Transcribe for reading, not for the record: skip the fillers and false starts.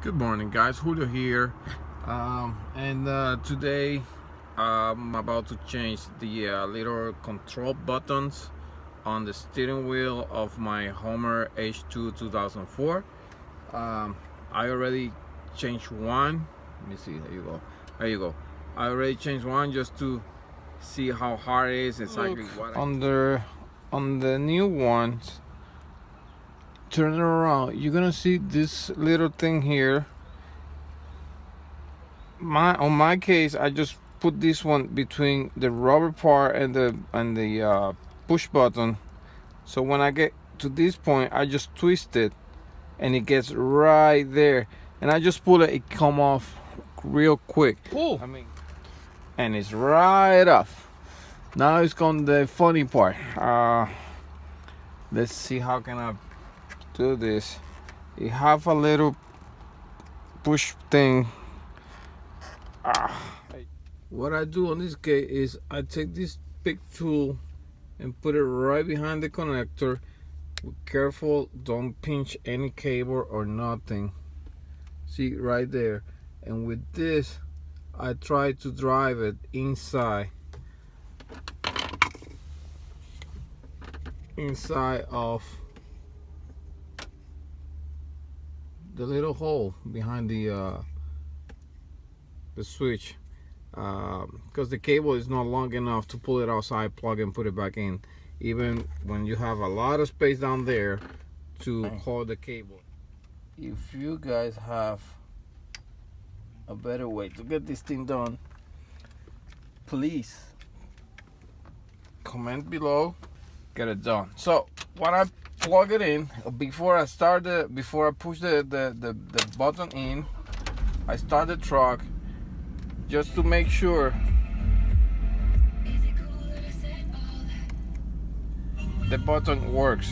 Good morning, guys. Julio here, and today I'm about to change the little control buttons on the steering wheel of my Hummer H2 2004. I already changed one. Let me see. There you go. There you go. I already changed one just to see how hard it is. Exactly what on the new ones. Turn it around, you're gonna see this little thing here. On my case, I just put this one between the rubber part and the push button, so when I get to this point I just twist it and it gets right there, and I just pull it come off real quick. Ooh. And it's right off. Now it's on the funny part. Let's see how can I do this. You have a little push thing. What I do on this case is I take this big tool and put it right behind the connector. Be careful, don't pinch any cable or nothing. See, right there. And with this I try to drive it inside of the little hole behind the switch, because the cable is not long enough to pull it outside, plug and put it back in, even when you have a lot of space down there to hold the cable. If you guys have a better way to get this thing done, please comment below, get it done. So when I plug it in, before I push the button in, I start the truck just to make sure the button works.